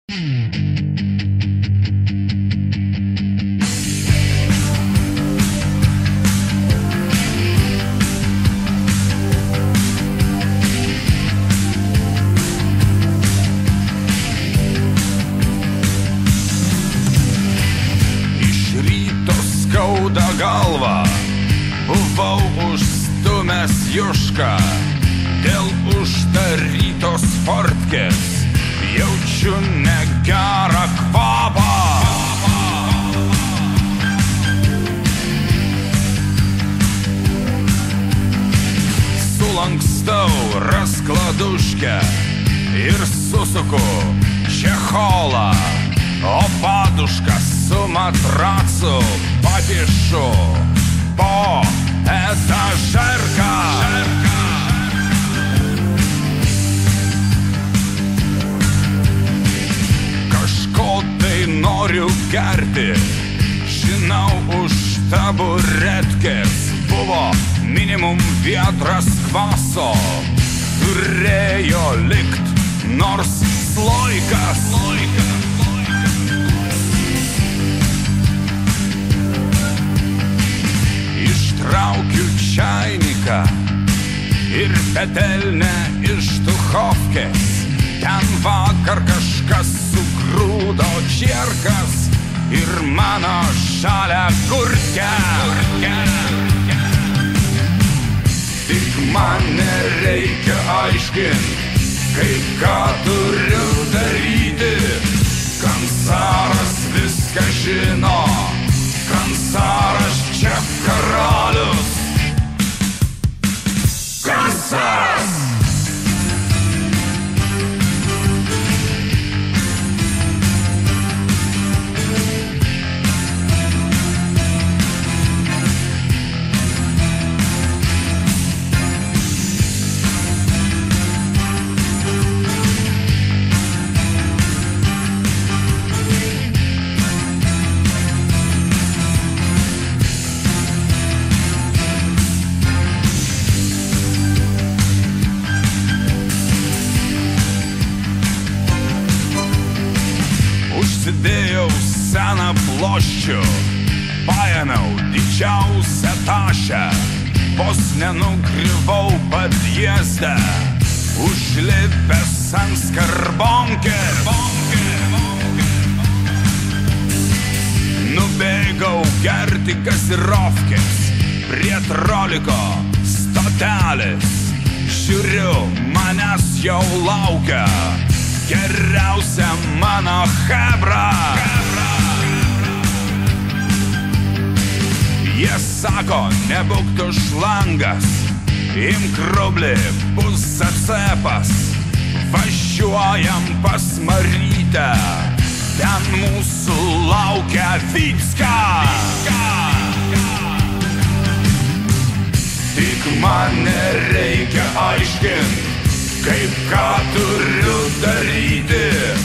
Skauda galva, buvau užstumęs jušką, dėl uždarytos fortkės jaučiu negerą kvapą. Sulankstau raskladuškę ir susuku čecholą, o padušką su matracu papišu po etažerką. Kažko tai noriu gerti, žinau, už taburetkės buvo minimum vietras kvaso, turėjo likt nors sloikas. Ištraukiu čainiką ir petelnę iš duchovkės. Ten vakar kažkas sugrūdo čierkas ir mano žalią gurkę. Tik man nereikia aiškint, kaip ką turiu daryti. Kansaras viską žino, Kansaras čia karalius. Kansaras! Užsidėjau seną ploščių, paėmiau didžiausią tašę, vos nenugriuvau padjezdę, užlipęs ant skarbonkės. Nubėgau gerti gazirovkės prie troliko stotelės, žiūriu, manęs jau laukia geriausia mano chebra. Jie sako, nebūk tu šlangas, imk rublį, bus atcepas, važiuojam pas Marytę, ten mūsų laukia Vycka. Tik man nereikia aiškint, kaip ką turiu daryti.